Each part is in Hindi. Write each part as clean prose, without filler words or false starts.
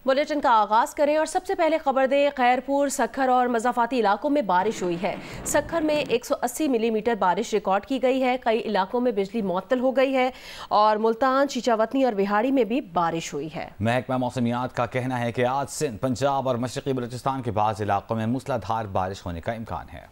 बुलेटिन का आगाज करें और सबसे पहले खबर दें। खैरपुर, सक्खर और मज़ाफ़ाती इलाकों में बारिश हुई है। सक्खर में 180 मिलीमीटर बारिश रिकॉर्ड की गई है। कई इलाकों में बिजली मुअत्तल हो गई है और मुल्तान, चीचावतनी और बिहाड़ी में भी बारिश हुई है। महकमा मौसमियात का कहना है कि आज सिंध, पंजाब और मशरक़ी बलूचिस्तान के बाज़ इलाकों में मूसलाधार बारिश होने का इम्कान है।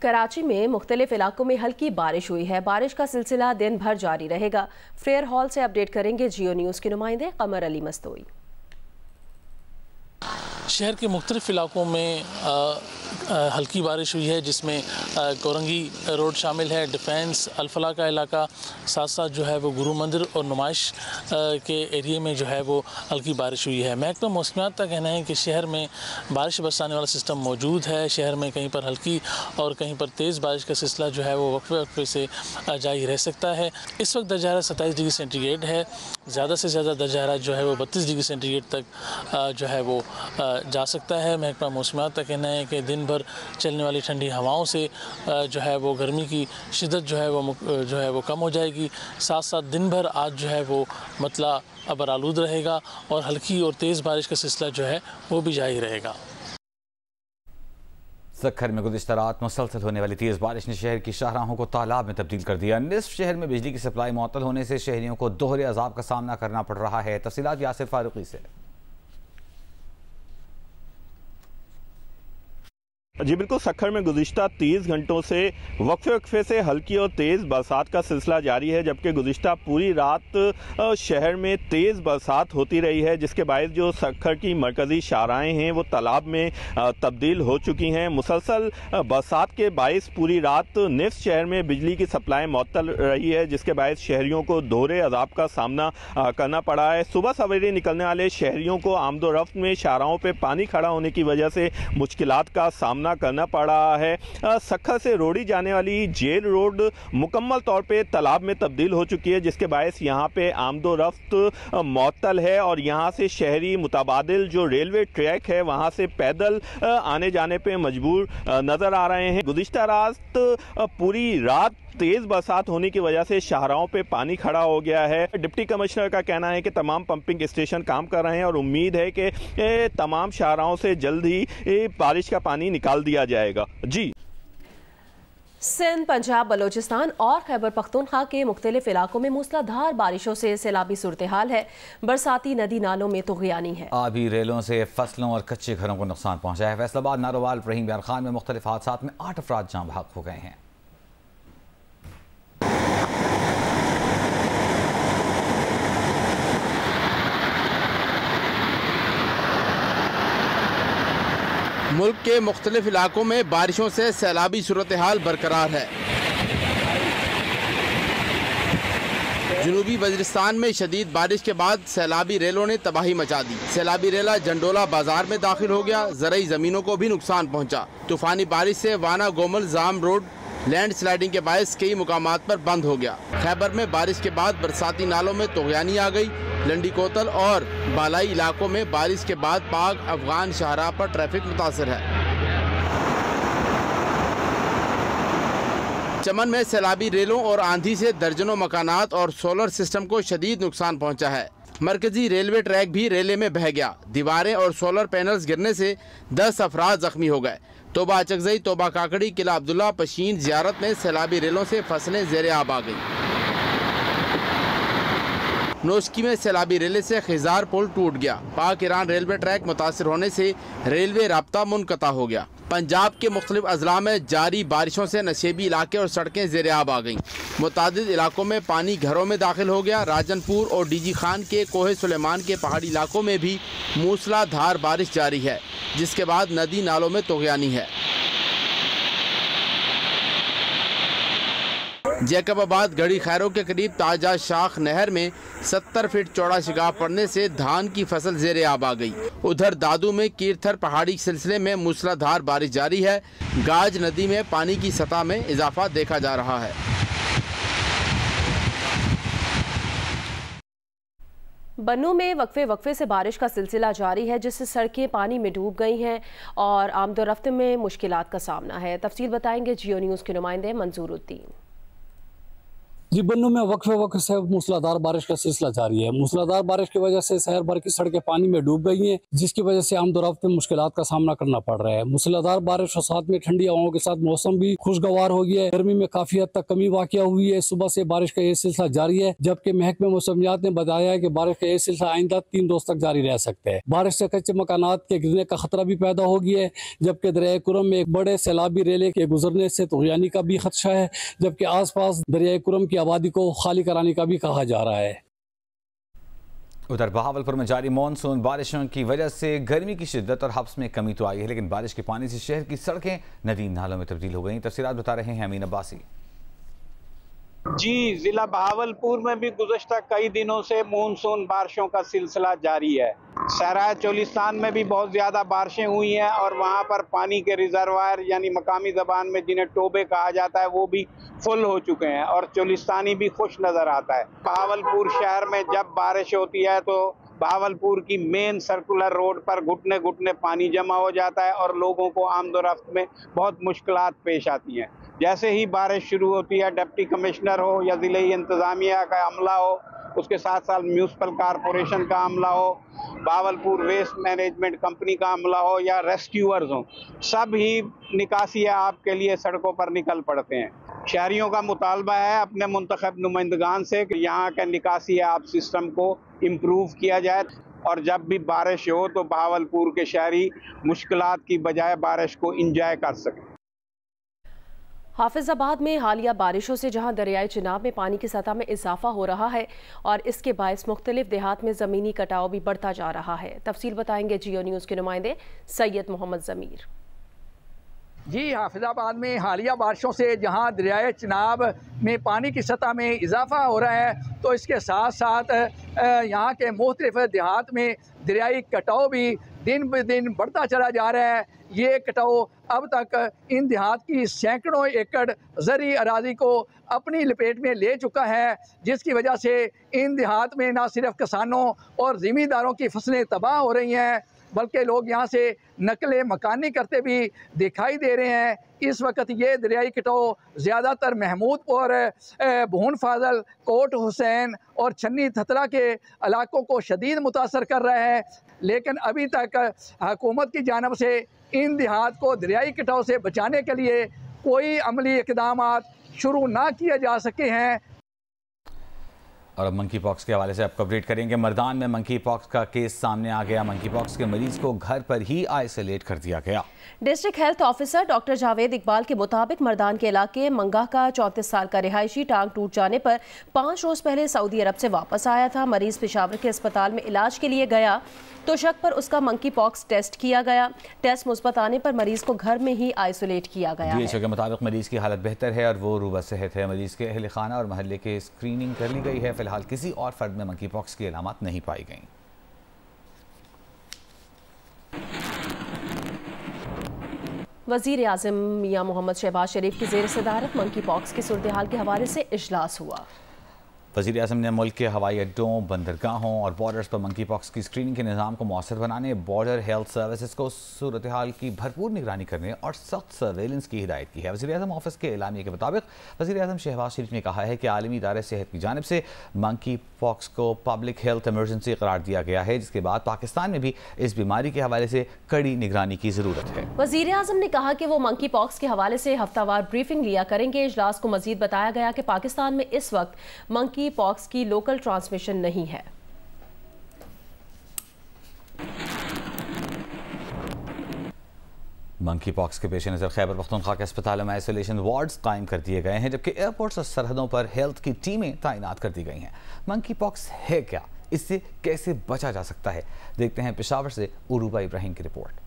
कराची में मुख्तलिफ इलाकों में हल्की बारिश हुई है। बारिश का सिलसिला दिन भर जारी रहेगा। फेयर हॉल से अपडेट करेंगे जियो न्यूज़ के नुमाइंदे कमर अली मस्तोई। शहर के मुख्तलिफ इलाकों में हल्की बारिश हुई है, जिसमें कोरंगी रोड शामिल है, डिफेंस, अल-फलाह का इलाका, साथ साथ जो है वो गुरु मंदिर और नुमाइश के एरिए में जो है वो हल्की बारिश हुई है। महकमा मौसमियात का कहना है कि शहर में बारिश बरसाने वाला सिस्टम मौजूद है। शहर में कहीं पर हल्की और कहीं पर तेज़ बारिश का सिलसिला जो है वो वक्फे वक्फे से जारी रह सकता है। इस वक्त दरजा हरारत 27 डिग्री सेंटीग्रेड है। ज़्यादा से ज़्यादा दरजा हरारत जो है वो 32 डिग्री सेंटीग्रेड तक जो है वो जा सकता है। महकमा मौसमियात का कहना है कि दिन भर चलने वाली ठंडी हवाओं से जो है वो गर्मी की शिद्दत जो है वो कम हो जाएगी। साथ साथ दिन भर आज जो है वो मतला अबर आलूद रहेगा और हल्की और तेज़ बारिश का सिलसिला जो है वो भी जारी रहेगा। सक्खर में गुज़िश्ता रात मुसलसल होने वाली तेज़ बारिश ने शहर की शाहराहों को तालाब में तब्दील कर दिया। निस्फ शहर में बिजली की सप्लाई मुअत्तल होने से शहरियों को दोहरे अजाब का सामना करना पड़ रहा है। तफसीलात यासिर फारूकी से। जी बिल्कुल, सक्खर में गुज़िश्ता 30 घंटों से वक्फे वक्फे से हल्की और तेज़ बरसात का सिलसिला जारी है, जबकि गुज़िश्ता पूरी रात शहर में तेज़ बरसात होती रही है, जिसके बायस जो सक्खर की मरकज़ी शाहराएँ हैं वो तालाब में तब्दील हो चुकी हैं। मुसलसल बरसात के बायस पूरी रात निफ्स शहर में बिजली की सप्लाई मुअत्तल रही है, जिसके बायस शहरियों को दोहरे अजाब का सामना करना पड़ा है। सुबह सवेरे निकलने वाले शहरियों को आमदोरफ्त में शाहराहों पर पानी खड़ा होने की वजह से मुश्किलात का सामना करना पड़ रहा है। सक्खर से रोड़ी जाने वाली जेल रोड मुकम्मल तौर पे तालाब में तब्दील हो चुकी है, जिसके बायस यहाँ पे आमदोरफ्त मुअत्तल है और यहाँ से शहरी मुताबादिल जो रेलवे ट्रैक है वहाँ से पैदल आने जाने पे मजबूर नज़र आ रहे हैं। गुज़िश्ता रात पूरी रात तेज़ बरसात होने की वजह से शाहराहों पे पानी खड़ा हो गया है। डिप्टी कमिश्नर का कहना है कि तमाम पंपिंग स्टेशन काम कर रहे हैं और उम्मीद है कि तमाम शाहराहों से जल्द ही बारिश का पानी निकाल दिया जाएगा। जी, सिंध, पंजाब, बलूचिस्तान और खैबर पख्तूनख्वा के मुख्तलिफ इलाकों में मूसलाधार बारिशों से सैलाबी सूरत हाल है। बरसाती नदी नालों में तुग़यानी है। आबी रेलों से फसलों और कच्चे घरों को नुकसान पहुंचा है। फैसलाबाद, नारोवाल, रहीम यार खान में मुख्तलिफ हादसात में 8 अफराद जाँ बहक हो गए हैं। मुल्क के मुख्तलिफ इलाकों में बारिशों से सैलाबी सूरत हाल बरकरार है। जनूबी वज़ीरिस्तान में शदीद बारिश के बाद सैलाबी रेलों ने तबाही मचा दी। सैलाबी रेला जंडोला बाजार में दाखिल हो गया। ज़रई ज़मीनों को भी नुकसान पहुंचा। तूफानी बारिश से वाना गोमल जाम रोड लैंड स्लाइडिंग के बायस कई मुकामात पर बंद हो गया। खैबर में बारिश के बाद बरसाती नालों में तुग़यानी आ गई। लंडी कोतल और बालाई इलाकों में बारिश के बाद पाक अफगान शाहराह पर ट्रैफिक मुतासर है। चमन में सैलाबी रेलों और आंधी से दर्जनों मकानात और सोलर सिस्टम को शदीद नुकसान पहुंचा है। मरकजी रेलवे ट्रैक भी रेले में बह गया। दीवारें और सोलर पैनल्स गिरने से 10 अफराद जख्मी हो गए। तोबा चकजई, तोबा काकड़ी, किला अब्दुल्ला, पशीन, जियारत में सैलाबी रेलों से फसलें ज़ेरे आब आ गई। नोशकी में सैलाबी रेले से खिजार पुल टूट गया। पाक ईरान रेलवे ट्रैक मुतासर होने से रेलवे राब्ता मुनक़ता हो गया। पंजाब के मुख्तलिफ अजला में जारी बारिशों से नशेबी इलाके और सड़कें ज़ेरे आब आ गईं। मुतादिद इलाकों में पानी घरों में दाखिल हो गया। राजनपुर और डीजी खान के कोहे सुलेमान के पहाड़ी इलाकों में भी मूसलाधार बारिश जारी है, जिसके बाद नदी नालों में तुग़यानी है। जैकबाबाद गढ़ी खैरों के करीब ताजा शाख नहर में 70 फीट चौड़ा शिगाफ पड़ने से धान की फसल ज़ेरे आब आ गई। उधर दादू में कीरथर पहाड़ी सिलसिले में मूसलाधार बारिश जारी है। गाज नदी में पानी की सतह में इजाफा देखा जा रहा है। बन्नू में वक्फे से बारिश का सिलसिला जारी है, जिससे सड़कें पानी में डूब गई हैं और आमदोरफ्त में मुश्किलात का सामना है। तफसील बताएंगे जियो न्यूज़ के नुमाइंदे मंजूरुद्दीन। जी, बन्नू में वक्फे से मूसलाधार बारिश का सिलसिला जारी है। मूसलाधार बारिश की वजह से शहर भर की सड़कें पानी में डूब गई हैं, जिसकी वजह से आमदोरफ्त में मुश्किलात का सामना करना पड़ रहा है। मूसलाधार बारिश और साथ में ठंडी हवाओं के साथ मौसम भी खुशगवार हो गया है। गर्मी में काफी हद तक कमी वाक़या हुई है। सुबह से बारिश का ये सिलसिला जारी है, जबकि महकमे मौसमियात ने बताया है कि बारिश का ये सिलसिला आइंदा 3 रोज तक जारी रह सकता है। बारिश से कच्चे मकानात के गिरने का खतरा भी पैदा हो गया है, जबकि दरियाए कुरम में एक बड़े सैलाबी रेले के गुजरने से तुग़यानी का भी खदशा है, जबकि आस पास दरियाए कुरम की आबादी को खाली कराने का भी कहा जा रहा है। उधर बहावलपुर में जारी मानसून बारिशों की वजह से गर्मी की शिद्दत और हब्स में कमी तो आई है, लेकिन बारिश के पानी से शहर की सड़कें नदी नालों में तब्दील हो गई। तफसीलात बता रहे हैं अमीन अब्बासी। जी, जिला बहावलपुर में भी गुज़श्ता कई दिनों से मानसून बारिशों का सिलसिला जारी है। सहराए चोलिस्तान में भी बहुत ज़्यादा बारिशें हुई हैं और वहाँ पर पानी के रिजर्वायर यानी मकामी ज़बान में जिन्हें टोबे कहा जाता है वो भी फुल हो चुके हैं और चोलिस्तानी भी खुश नज़र आता है। बहावलपुर शहर में जब बारिश होती है तो बहावलपुर की मेन सर्कुलर रोड पर घुटने घुटने पानी जमा हो जाता है और लोगों को आमदोरफ्त में बहुत मुश्किलात पेश आती हैं। जैसे ही बारिश शुरू होती है, डिप्टी कमिश्नर हो या ज़िले इंतज़ामिया का अमला हो, उसके साथ साथ म्यूनसिपल कॉरपोरेशन का अमला हो, बहावलपुर वेस्ट मैनेजमेंट कंपनी का अमला हो या रेस्क्यूअर्स हो, सब ही निकासी आपके लिए सड़कों पर निकल पड़ते हैं। शहरियों का मुतालबा है अपने मुंतखब नुमाइंदगान से कि यहाँ के निकासी आप सिस्टम को इम्प्रूव किया जाए और जब भी बारिश हो तो बहावलपुर के शहरी मुश्किलात की बजाय बारिश को इंजॉय कर सकें। हाफिजाबाद में हालिया बारिशों से जहां दरियाई चिनाब में पानी की सतह में इजाफा हो रहा है और इसके बायस मुख्तलिफ देहात में ज़मीनी कटाव भी बढ़ता जा रहा है। तफसील बताएंगे जियो न्यूज़ के नुमाइंदे सैयद मोहम्मद ज़मीर। जी, हाफिजाबाद में हालिया बारिशों से जहां दरियाए चिनाब में पानी की सतह में इजाफा हो रहा है, तो इसके साथ साथ यहाँ के मुख्तलिफ देहात में दरियाई कटाव भी दिन ब दिन बढ़ता चला जा रहा है। ये कटाव अब तक इन देहात की सैकड़ों एकड़ ज़री अराजी को अपनी लपेट में ले चुका है, जिसकी वजह से इन देहात में न सिर्फ किसानों और ज़मींदारों की फसलें तबाह हो रही हैं, बल्कि लोग यहाँ से नकले मकानी करते भी दिखाई दे रहे हैं। इस वक्त ये दरियाई कटाव ज़्यादातर महमूदपुर, भून फाजल, कोट हुसैन और छन्नी थतरा के इलाकों को शदीद मुतासर कर रहा है, लेकिन अभी तक हुकूमत की जानिब से इन देहात को दरियाई कटाव से बचाने के लिए कोई अमली इक़दाम शुरू ना किए जा सके हैं। और अब मंकी पॉक्स के हवाले से आपको अपडेट करेंगे। मर्दान में मंकी पॉक्स का केस सामने आ गया। मंकी पॉक्स के मरीज को घर पर ही आइसोलेट कर दिया गया। District health officer doctor Javed Iqbal के मुताबिक मर्दान के इलाके मंगा का 34 साल का रिहायशी टांग टूट जाने पर 5 रोज पहले सऊदी अरब से वापस आया था। मरीज पेशावर के अस्पताल में इलाज के लिए गया तो शक पर उसका मंकी पॉक्स टेस्ट किया गया। टेस्ट मुस्बत आने पर मरीज को घर में ही आइसोलेट किया गया है। DHO के मुताबिक मरीज की हालत बेहतर है और वो रूबा सेहत है। मरीज के अहल खाना और महल्ले के स्क्रीनिंग कर ली गई है। फिलहाल किसी और फर्द में मंकी पॉक्स की अलामत नहीं पाई गई। वज़ीर आज़म मियां मोहम्मद शहबाज शरीफ की ज़ेर सदारत मंकी पॉक्स की सूरत हाल के हवाले से इजलास हुआ। वज़ीर आज़म ने मुल्क के हवाई अड्डों, बंदरगाहों और बॉर्डर्स पर मंकी पॉक्स की स्क्रीनिंग के निज़ाम को मौसर बनाने, बॉर्डर हेल्थ सर्विसेज को सूरत हाल की भरपूर निगरानी करने और सख्त सर्वेलेंस की हिदायत की है। वज़ीर आज़म ऑफिस के एलामिया के मुताबिक वज़ीर आज़म शहबाज शरीफ ने कहा है कि आलमी इदारे सेहत की जानिब से मंकी पॉक्स को पब्लिक हेल्थ इमरजेंसी करार दिया गया है, जिसके बाद पाकिस्तान में भी इस बीमारी के हवाले से कड़ी निगरानी की ज़रूरत है। वज़ीर आज़म ने कहा कि वो मंकी पॉक्स के हवाले से हफ्तावार ब्रीफिंग लिया करेंगे। इजलास को मजीद बताया गया कि पाकिस्तान में इस वक्त मंकी पॉक्स की लोकल ट्रांसमिशन नहीं है। मंकी पॉक्स के पेश नज़र खैबर पख्तूनख्वा के अस्पतालों में आइसोलेशन वार्ड्स कायम कर दिए गए हैं, जबकि एयरपोर्ट्स और सरहदों पर हेल्थ की टीमें तैनात कर दी गई हैं। मंकी पॉक्स है क्या, इससे कैसे बचा जा सकता है, देखते हैं पेशावर से उरूबा इब्राहिम की रिपोर्ट।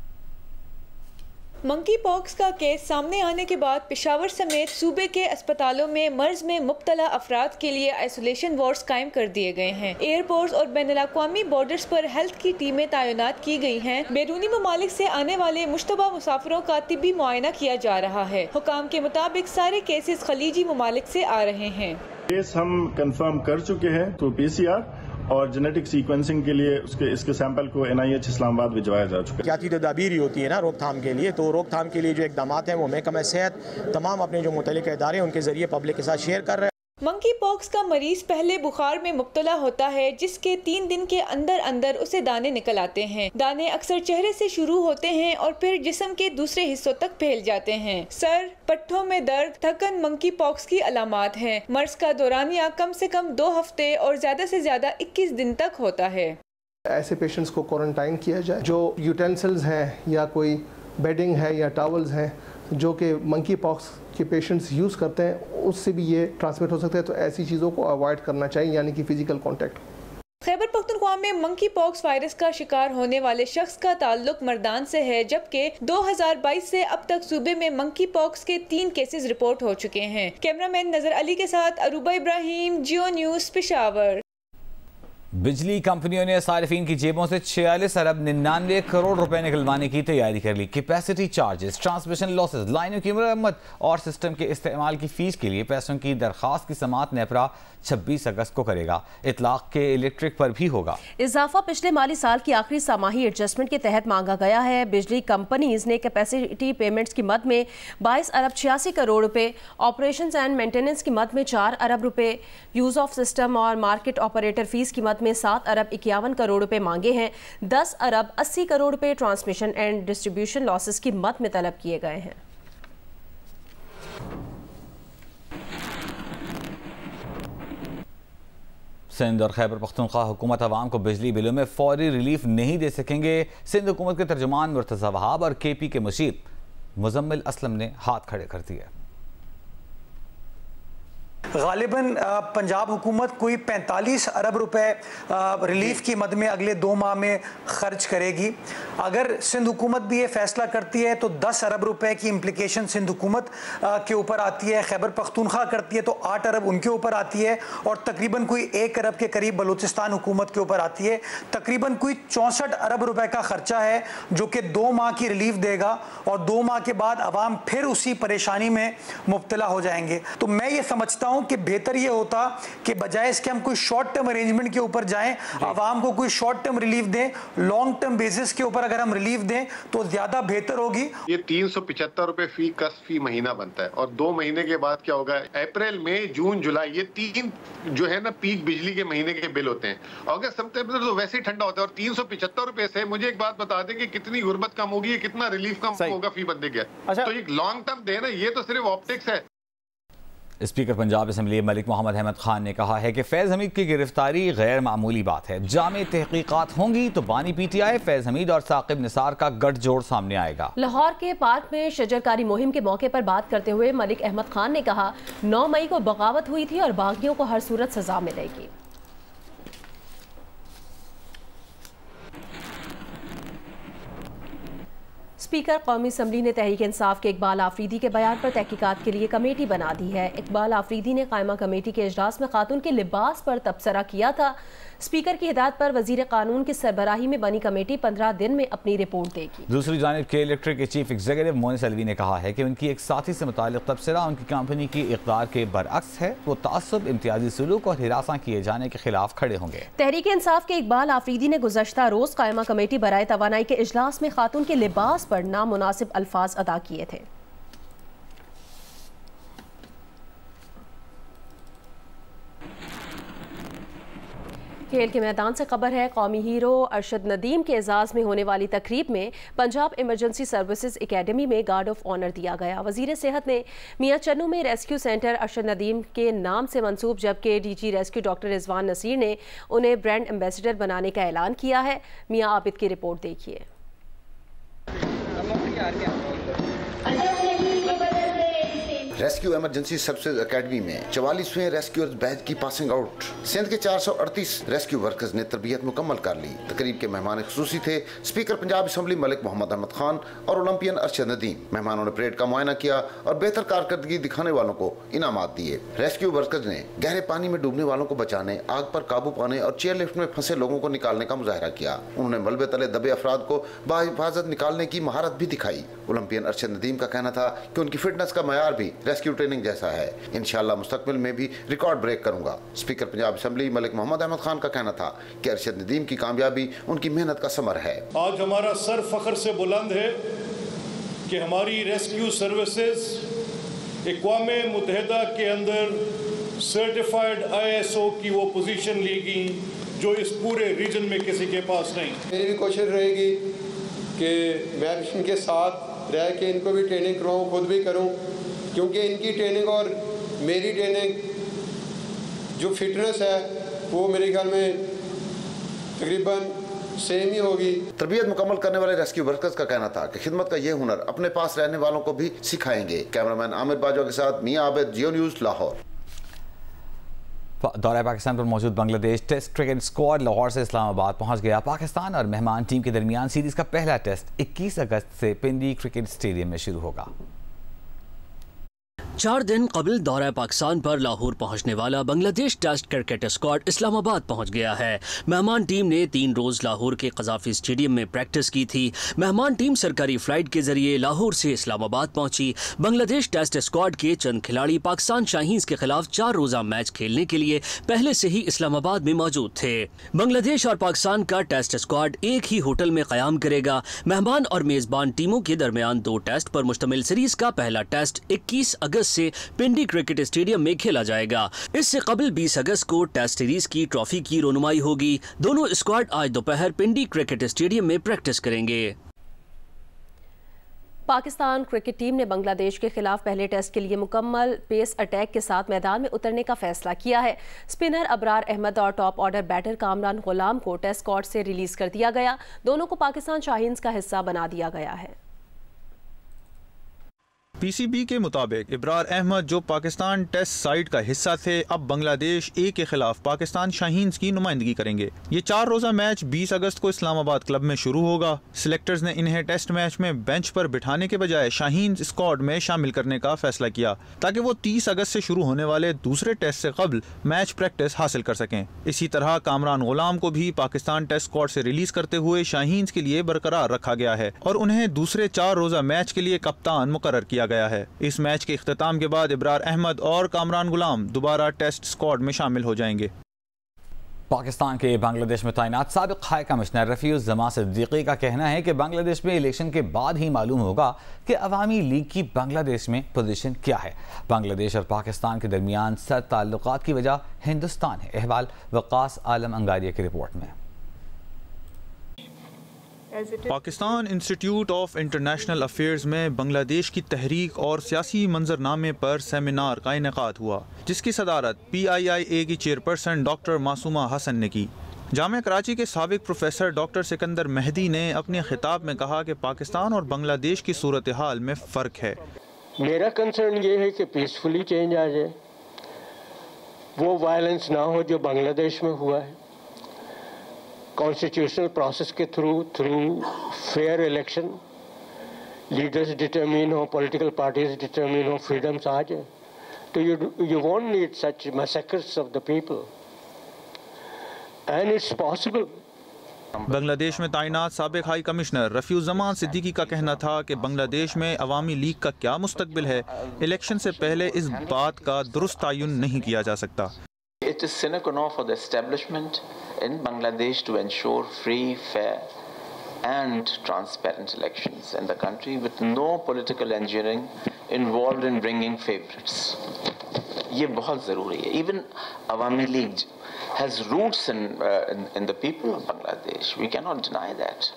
मंकी पॉक्स का केस सामने आने के बाद पेशावर समेत सूबे के अस्पतालों में मर्ज में मुब्तला अफराद के लिए आइसोलेशन वार्ड्स कायम कर दिए गए हैं। एयरपोर्ट्स और बैनुल-अक़वामी बॉर्डर्स पर हेल्थ की टीमें तैनात की गई हैं। बैरूनी ममालिक से आने वाले मुश्तबा मुसाफिरों का तिब्बी मुआयना किया जा रहा है। हुकाम के मुताबिक सारे केसेस खलीजी ममालिक से आ रहे हैं। केस हम कंफर्म कर चुके हैं तो PCR और जेनेटिक सीक्वेंसिंग के लिए इसके सैंपल को NIH इस्लामाबाद भिजवाया जा चुका है। एहतियाती तदाबीर होती है ना रोकथाम के लिए, तो रोकथाम के लिए जो इकदाम हैं वो महकमा सेहत तमाम अपने जो मुतल्लिक़ इदारे उनके जरिए पब्लिक के साथ शेयर कर रहे हैं। मंकी पॉक्स का मरीज पहले बुखार में मुब्तला होता है, जिसके 3 दिन के अंदर अंदर उसे दाने निकल आते हैं। दाने अक्सर चेहरे से शुरू होते हैं और फिर जिस्म के दूसरे हिस्सों तक फैल जाते हैं। सर, पट्ठों में दर्द, थकन मंकी पॉक्स की अलामात हैं। मर्ज का दौरानिया कम से कम 2 हफ्ते और ज्यादा से ज्यादा 21 दिन तक होता है। ऐसे पेशेंट्स को क्वारंटाइन किया जाए। जो यूटेंसिल्स हैं या कोई बेडिंग है या टॉवल्स हैं जो कि मंकी पॉक्स के पेशेंट्स यूज़ करते हैं, उससे भी ये ट्रांसमिट हो सकता है, तो ऐसी चीज़ों को अवॉइड करना चाहिए, यानी कि फिजिकल कॉन्टैक्ट। खैबर पख्तूनख्वा में मंकी पॉक्स वायरस का शिकार होने वाले शख्स का ताल्लुक मर्दान से है, जबकि 2022 से अब तक सूबे में मंकी पॉक्स के 3 केसेस रिपोर्ट हो चुके हैं। कैमरामैन नजर अली के साथ अरूबा इब्राहिम, जियो न्यूज़, पेशावर। बिजली कंपनियों ने सारिफीन की जेबों से 46 अरब 99 करोड़ रुपए निकलवाने की तैयारी कर ली। कैपेसिटी चार्जेस, ट्रांसमिशन लॉसेस, लाइनों की मरम्मत और सिस्टम के इस्तेमाल की फीस के लिए पैसों की दरखास्त की समाअत नेपरा 26 अगस्त को करेगा। इतलाक के इलेक्ट्रिक पर भी होगा। इजाफा पिछले माली साल की आखिरी सामाही एडजस्टमेंट के तहत मांगा गया है। बिजली कंपनीज ने कैपेसिटी पेमेंट्स की मद में 22 अरब 86 करोड़ रुपए, ऑपरेशंस एंड मेंटेनेंस की मद में 4 अरब रुपए, यूज ऑफ सिस्टम और मार्केट ऑपरेटर फीस की मद में 7 अरब 51 करोड़ रुपए मांगे हैं। 10 अरब 80 करोड़ रुपए ट्रांसमिशन एंड डिस्ट्रीब्यूशन लॉसेस की मद में तलब किए गए हैं। सिंध और खैबर पख्तूनख्वा हुकूमत अवाम को बिजली बिलों में फौरी रिलीफ नहीं दे सकेंगे। सिंध हुकूमत के तर्जुमान मुर्तज़ा वहाब और KP के मुशीर मुजम्मिल असलम ने हाथ खड़े कर दिए। गालिबन पंजाब हुकूमत कोई 45 अरब रुपए रिलीफ की मद में अगले 2 माह में खर्च करेगी। अगर सिंध हुकूमत भी ये फैसला करती है तो 10 अरब रुपए की इम्प्लिकेशन सिंध हुकूमत के ऊपर आती है। खैबर पख्तूनख्वा करती है तो 8 अरब उनके ऊपर आती है और तकरीबन कोई 1 अरब के करीब बलूचिस्तान हुकूमत के ऊपर आती है। तकरीबन कोई 64 अरब रुपए का खर्चा है जो कि 2 माह की रिलीफ देगा और 2 माह के बाद अवाम फिर उसी परेशानी में मुब्तला हो जाएंगे। तो मैं ये समझता हूं कि बेहतर ये होता कि बजाय इसके हम कोई शॉर्ट टर्म अरेंजमेंट के ऊपर जाएं, आवाम को कोई शॉर्ट टर्म रिलीफ दें, लॉन्ग टर्म बेसिस के ऊपर अगर हम रिलीफ दें तो ज्यादा बेहतर होगी। ये 375 रुपए फी महीना बनता है और 2 महीने के बाद क्या होगा, अप्रैल मई जून जुलाई ये 3 जो है ना पीक बिजली के महीने के बिल होते हैं। अगस्त सितंबर तो वैसे ही ठंडा होता है और 375 रुपए से मुझे एक बात बता दें कि कितनी गुर्बत कम होगी, कितना रिलीफ कम होगा फी बंदे का। अच्छा। तो एक लॉन्ग टर्म देना, ये तो सिर्फ ऑप्टिक्स है। स्पीकर पंजाब असम्बली मलिक मोहम्मद अहमद खान ने कहा है कि फैज़ हमीद की गिरफ्तारी गैर मामूली बात है। जामे तहकीकात होंगी तो बानी PTI, फैज़ हमीद और साकिब निसार का गठजोड़ सामने आएगा। लाहौर के पार्क में शजरकारी मुहिम के मौके पर बात करते हुए मलिक अहमद खान ने कहा 9 मई को बगावत हुई थी और बागियों को हर सूरत सजा मिलेगी। स्पीकर कौमी असम्बली ने तहरीक इंसाफ के इकबाल आफरीदी के बयान पर तहकीकात के लिए कमेटी बना दी है। इकबाल आफरीदी ने कायमा कमेटी के इजलास में खातून के लिबास पर तबसरा किया था। स्पीकर की हिदायत पर वजीर कानून की सरबराही में बनी कमेटी 15 दिन में अपनी रिपोर्ट देगी। दूसरी जानिब के इलेक्ट्रिक के चीफ एग्जीक्यूटिव मोनिस अलवी ने कहा है कि उनकी एक साथी से मुताल्लिक तबसरा उनकी कंपनी की इक़दार के बरअक्स है। वो तासुब, इम्तियाजी सलूक और हिरासा किए जाने के खिलाफ खड़े होंगे। तहरीक इंसाफ के इकबाल आफरीदी ने गुज़श्ता रोज कायमा कमेटी बराए तवानाई के इजलास में खातून के लिबास पर नामुनासिब अल्फाज अदा किए थे। खेल के मैदान से खबर है, कौमी हीरो अरशद नदीम के एजाज़ में होने वाली तकरीब में पंजाब इमरजेंसी सर्विसेज एकेडमी में गार्ड ऑफ ऑनर दिया गया। वजीर सेहत ने मियाँ चन्नू में रेस्क्यू सेंटर अरशद नदीम के नाम से मंसूब, जबकि DG rescue doctor Rizwan Naseer ने उन्हें ब्रांड एम्बेसडर बनाने का ऐलान किया है। मियाँ आबिद की रिपोर्ट देखिए। रेस्क्यू इमरजेंसी सर्विसेज एकेडमी में 44वें रेस्क्यूअर्स बैच की पासिंग आउट। सिंध के 438 रेस्क्यू वर्कर्स ने तरबियत मुकम्मल कर ली। तकरीब के मेहमान खुसूसी थे स्पीकर पंजाब असम्बली मलिक मोहम्मद अहमद खान और ओलंपियन अरशद नदीम। मेहमानों ने परेड का मुआयना किया और बेहतर कारकर्दगी दिखाने वालों को इनामात दिए। रेस्क्यू वर्कर्स ने गहरे पानी में डूबने वालों को बचाने, आग पर काबू पाने और चेयरलिफ्ट में फंसे लोगों को निकालने का मुजाहरा किया। उन्होंने मलबे तले दबे अफराद को बाहिफाजत निकालने की महारत भी दिखाई। ओलंपियन अरशद नदीम का कहना था कि उनकी फिटनेस का मयार भी रेस्क्यू ट्रेनिंग जैसा है। इंशाअल्लाह मुस्तकबिल में भी रिकॉर्ड ब्रेक करूंगा। स्पीकर पंजाब असेंबली मलिक मोहम्मद अहमद खान का कहना था कि अरशद नदीम की कामयाबी उनकी मेहनत का समर है। आज हमारा सर फख्र से बुलंद है कि हमारी रेस्क्यू सर्विसेज अक़वाम मुत्तहिदा के अंदर सर्टिफाइड ISO की वो पोजीशन लेगी जो इस पूरे रीजन में किसी के पास नहीं। मेरी भी कोशिश रहेगी कि मैं इनके साथ रह के इनको भी ट्रेनिंग कराऊँ, खुद भी करूँ, क्योंकि इनकी ट्रेनिंग और मेरी ट्रेनिंग जो फिटनेस है वो मेरे ख्याल में तकरीबन सेम ही होगी। तरबियत मुकम्मल करने वाले रेस्क्यू वर्कर्स का कहना था कि खिदमत का ये हुनर अपने पास रहने वालों को भी सिखाएंगे। कैमरामैन आमिर बाजवा के साथ मियां आबिद, जियो न्यूज़, लाहौर। दौरे पाकिस्तान पर मौजूद Bangladesh test cricket squad Lahore से इस्लामाबाद पहुंच गया। पाकिस्तान और मेहमान टीम के दरमियान सीरीज का पहला टेस्ट 21 अगस्त से पिंडी क्रिकेट स्टेडियम में शुरू होगा। 4 दिन कबल दौरा पाकिस्तान पर लाहौर पहुंचने वाला Bangladesh test cricket squad Islamabad पहुंच गया है। मेहमान टीम ने 3 रोज लाहौर के कज़ाफ़ी स्टेडियम में प्रैक्टिस की थी। मेहमान टीम सरकारी फ्लाइट के जरिए लाहौर से इस्लामाबाद पहुंची। बांग्लादेश टेस्ट स्क्वाड के चंद खिलाड़ी पाकिस्तान शाहीन्स के खिलाफ 4 रोजा मैच खेलने के लिए पहले से ही इस्लामाबाद में मौजूद थे। बांग्लादेश और पाकिस्तान का टेस्ट स्क्वाड एक ही होटल में क़याम करेगा। मेहमान और मेजबान टीमों के दरमियान 2 टेस्ट पर मुश्तमिल सीरीज का पहला टेस्ट 21 अगस्त से पिंडी क्रिकेट स्टेडियम में खेला जाएगा। इससे कबल 20 अगस्त को टेस्ट सीरीज की ट्रॉफी की रोनुमाई होगी। दोनों स्क्वाड आज दोपहर पिंडी क्रिकेट स्टेडियम में प्रैक्टिस करेंगे। पाकिस्तान क्रिकेट टीम ने बांग्लादेश के खिलाफ पहले टेस्ट के लिए मुकम्मल पेस अटैक के साथ मैदान में उतरने का फैसला किया है। स्पिनर अबरार अहमद और टॉप ऑर्डर बैटर कामरान गुलाम को टेस्ट स्क्वाड से रिलीज कर दिया गया। दोनों को पाकिस्तान शाहीन्स का हिस्सा बना दिया गया है। PCB के मुताबिक इब्रार अहमद जो पाकिस्तान टेस्ट साइड का हिस्सा थे अब बांग्लादेश ए के खिलाफ पाकिस्तान शाहीन्स की नुमाइंदगी करेंगे। ये 4 रोजा मैच 20 अगस्त को इस्लामाबाद क्लब में शुरू होगा। सिलेक्टर्स ने इन्हें टेस्ट मैच में बेंच पर बिठाने के बजाय शाहीन्स स्क्वाड में शामिल करने का फैसला किया ताकि वो 30 अगस्त से शुरू होने वाले दूसरे टेस्ट से कबल मैच प्रैक्टिस हासिल कर सकें। इसी तरह कामरान गुलाम को भी पाकिस्तान टेस्ट स्क्वाड से रिलीज करते हुए शाहीन्स के लिए बरकरार रखा गया है और उन्हें दूसरे 4 रोजा मैच के लिए कप्तान मुकर्रर किया गया है। इस मैच के इख्तिताम के बाद इब्रार अहमद और कामरान गुलाम दोबारा टेस्ट स्क्वाड में शामिल हो जाएंगे। पाकिस्तान के बांग्लादेश में तैनात साबिक हाई कमिश्नर रफ़ीउज़ ज़मा सिद्दीकी का कहना है कि बांग्लादेश में इलेक्शन के बाद ही मालूम होगा कि अवामी लीग की बांग्लादेश में पोजीशन क्या है। बांग्लादेश और पाकिस्तान के दरमियान सर ताल्लुकात की वजह हिंदुस्तान है। अहवाल वक़ास आलम अंगारिया की रिपोर्ट में। Pakistan institute of international affairs में बांग्लादेश की तहरीक और सियासी मंजरनामे पर सेमिनार का इनेकाद हुआ जिसकी सदारत PIIA की चेयरपर्सन डॉक्टर मासूमा हसन ने की। जामिया कराची के साबिक प्रोफेसर डॉक्टर सिकंदर मेहदी ने अपने खिताब में कहा कि पाकिस्तान और बांग्लादेश की सूरत हाल में फ़र्क है। मेरा कंसर्न ये है कि पीसफुली चेंज आ जाए, वो वायलेंस ना हो जो बांग्लादेश में हुआ है। कॉन्स्टिट्यूशनल प्रोसेस के through fair election, leaders determine हो, पॉलिटिकल पार्टीज डिटरमिन हो, फ्रीडम्स आ जाए तो you won't need such massacres of the people and it's possible. Bangladesh में तैनात साबिक हाई कमिश्नर रफ़ीउज़ ज़मा सिद्दीकी का कहना था कि बांग्लादेश में अवामी लीग का क्या मुस्तकबिल है, इलेक्शन से पहले इस बात का दुरुस्त तयन नहीं किया जा सकता। It is sine qua non for the establishment in Bangladesh to ensure free, fair and transparent elections in the country with no political engineering involved in bringing favorites. ये बहुत ज़रूरी है। Even Awami League has roots in the people of Bangladesh. We cannot deny that.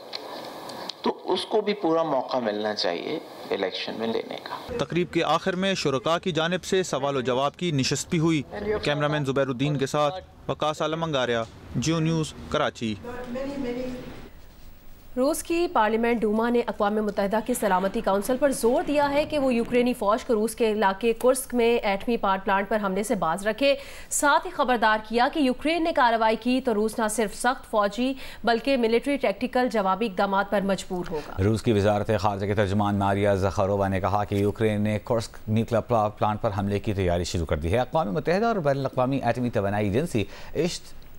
तो उसको भी पूरा मौका मिलना चाहिए इलेक्शन में लेने का। तकरीब के आखिर में शुरका की जानिब से सवाल और जवाब की निशस्त भी हुई। कैमरामैन जुबैरुद्दीन के साथ वकास आलम अंगारिया, जियो न्यूज़, कराची। रूस की पार्लियामेंट डूमा ने अक़वाम मुत्तहिदा की सलामती काउंसिल पर जोर दिया है कि वो यूक्रेनी फौज को रूस के इलाके कुर्स्क में एटमी पावर प्लांट पर हमले से बाज रखे। साथ ही खबरदार किया कि यूक्रेन ने कार्रवाई की तो रूस न सिर्फ सख्त फौजी बल्कि मिलिट्री टैक्टिकल जवाबी इक़दाम पर मजबूर होगा। रूस की वज़ारत ख़ारजा के तर्जुमान मारिया ज़खारोवा ने कहा कि यूक्रेन ने कुर्स्क न्यूक्लियर पावर प्लांट पर हमले की तैयारी शुरू कर दी है। अक़वाम मुत्तहिदा और बैनुल अक़वामी एटमी तवानाई एजेंसी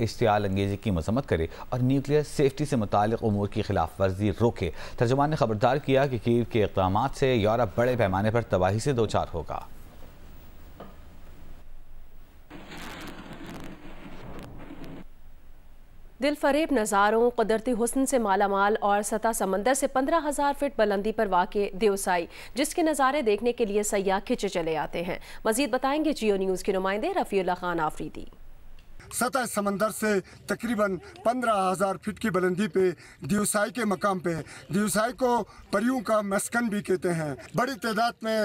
इश्तियाल अंगेजी की मजम्मत करे और न्यूक्लियर सेफ्टी से मुतालिक उमूर की खिलाफ वर्जी रोके। तर्जुमान ने खबरदार किया कि कीव के इक़दाम से यूरोप बड़े पैमाने पर तबाही से दो चार होगा। दिलफरेब नज़ारों, कुदरती हुस्न से मालामाल और सतह समंदर से 15,000 फीट बुलंदी पर वाक़े देवसाई, जिसके नज़ारे देखने के लिए सयाह खिंचे चले आते हैं। मज़ीद बताएंगे जियो न्यूज़ के नुमाइंदे रफ़ीउल्लाह खान आफरीदी। सतह समंदर से तकरीबन 15,000 फीट की बुलंदी पे देवसाई के मकाम पे, देवसाई को परियों का मस्कन भी कहते हैं। बड़ी तादाद में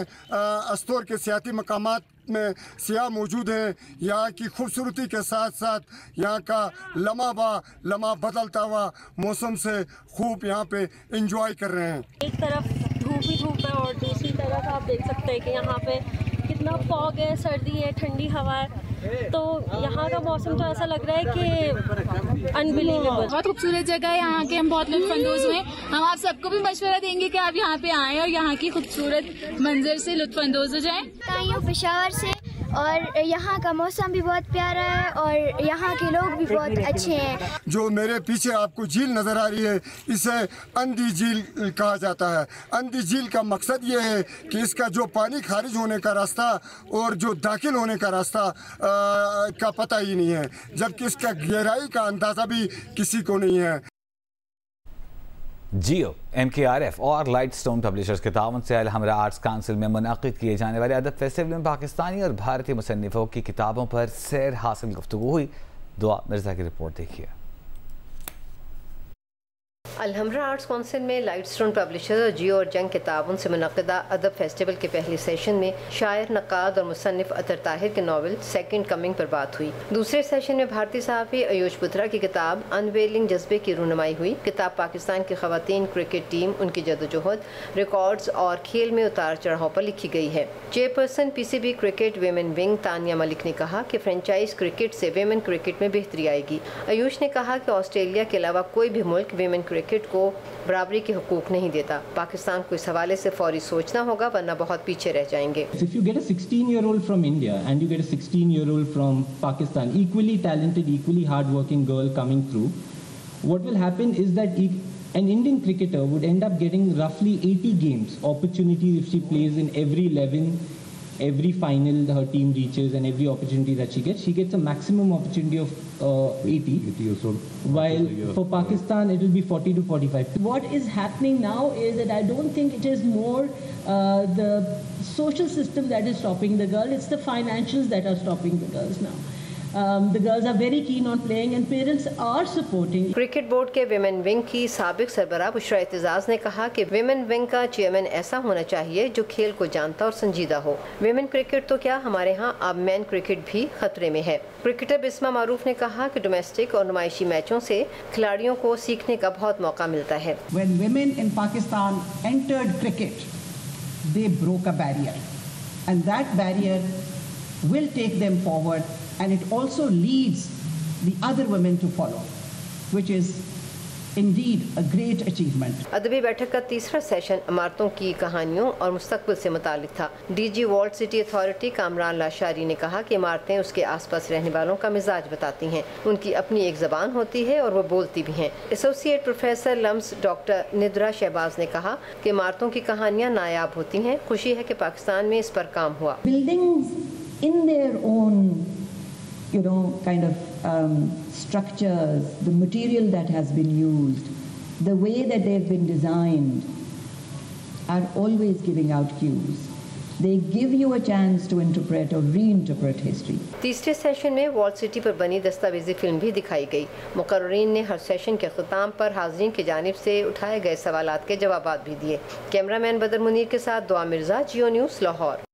अस्तोर के सियाती मकामात में सियाह मौजूद हैं। यहाँ की खूबसूरती के साथ साथ यहाँ का लम्हा बदलता हुआ मौसम से खूब यहाँ पे इंजॉय कर रहे हैं। एक तरफ धूप ही धूप है और दूसरी तरफ आप देख सकते हैं कि यहाँ पे कितना फॉग है, सर्दी है, ठंडी हवा है, तो यहाँ का मौसम तो ऐसा लग रहा है कि अनबिलीवेबल। बहुत खूबसूरत जगह है यहाँ के, हम बहुत लुत्फानंदोज हुए। हम आप सबको भी मशवरा देंगे कि आप यहाँ पे आएँ और यहाँ की खूबसूरत मंजर से लुत्फानंदोज हो जाएं। पेशावर से, और यहाँ का मौसम भी बहुत प्यारा है और यहाँ के लोग भी बहुत अच्छे हैं। जो मेरे पीछे आपको झील नजर आ रही है, इसे अंधी झील कहा जाता है। अंधी झील का मकसद ये है कि इसका जो पानी खारिज होने का रास्ता और जो दाखिल होने का रास्ता का पता ही नहीं है, जबकि इसका गहराई का अंदाजा भी किसी को नहीं है। जियो, MKRF और लाइट स्टोन पब्लिशर्स के तावन से अल हमरा आर्ट्स काउंसिल में मुनाकिद किए जाने वाले अदब फेस्टिवल में पाकिस्तानी और भारतीय मुसन्निफों की किताबों पर सैर हासिल गुफ्तगू हुई। दुआ मिर्जा की रिपोर्ट देखिए। अलहमरा आर्ट्स काउंसिल में लाइट स्टोन पब्लिशर और जियो और जंग के ताउन से मुनक़दा अदब फेस्टिवल के पहले सेशन में शायर, नक़ाद और मुसन्निफ अतर ताहिर के नावल सेकंड कमिंग पर बात हुई। दूसरे सेशन में भारतीय सहाफ़ी अयूश पुत्रा की किताब अनवेलिंग जज्बे की रूनुमाई हुई। किताब पाकिस्तान की ख़वातीन क्रिकेट टीम, उनकी जदोजहद, रिकॉर्ड्स और खेल में उतार चढ़ाव पर लिखी गई है। Chairperson PCB cricket women wing Tania Malik ने कहा कि फ्रेंचाइज क्रिकेट से वेमेन क्रिकेट में बेहतरी आएगी। अयूश ने कहा कि ऑस्ट्रेलिया के अलावा कोई भी मुल्क वेमेन क्रिकेट को बराबरी के हुकूक नहीं देता। पाकिस्तान को इस हवाले से फौरी सोचना होगा, वरना बहुत पीछे रह जाएंगे। If you get a 16-year-old from India and you get a 16-year-old from Pakistan, equally talented, equally hard-working girl coming through, what will happen is that an Indian cricketer would end up getting roughly 80 games opportunities if she plays in every 11, every final her team reaches, and every opportunity that she gets a maximum opportunity of 80 or so. While for Pakistan it will be 40 to 45. What is happening now is that I don't think it is more the social system that is stopping the girl, it's the financials that are stopping the girls now. The girls are very keen on playing and parents are supporting. Cricket board के विमेन विंग की साबिक सरबराह बुशरा एतजाज ने कहा कि विमेन विंग का चेयरमैन ऐसा होना चाहिए जो खेल को जानता और संजीदा हो। विमेन क्रिकेट तो क्या, हमारे यहाँ अब मैन क्रिकेट भी खतरे में है। क्रिकेटर बिस्मा मारूफ ने कहा कि डोमेस्टिक और नुमाइशी मैचों से खिलाड़ियों को सीखने का बहुत मौका मिलता है। When women in Pakistan entered cricket, they broke a barrier, and that barrier will take them forward. And it also leads the other women to follow, which is indeed a great achievement. अदबी बैठक का तीसरा सेशन इमारतों की कहानियों और मुस्तकबिल से मुतालिक था। DG walled city authority Kamran Lashari ने कहा कि इमारतें उसके आसपास रहने वालों का मिजाज बताती हैं। उनकी अपनी एक ज़बान होती है और वो बोलती भी हैं। एसोसिएट प्रोफेसर लम्स डॉक्टर निद्रा शहबाज ने कहा कि इमारतों की कहानियाँ नायाब होती हैं। खुशी है कि पाकिस्तान में इस पर काम हुआ। Buildings in their own kind of structures, the material that has been used, the way that they've been designed, are always giving out cues. They give you a chance to interpret or reinterpret history. तीसरे सेशन में वॉल सिटी पर बनी दस्तावेजी फिल्म भी दिखाई गई। मुकर्रीन ने हर सेशन के ख़िताम पर हाज़रीन की जानिब से उठाए गए सवालात के जवाबात भी दिए। कैमरामैन बदर मुनीर के साथ दुआ मिर्जा, जियो न्यूज़, लाहौर।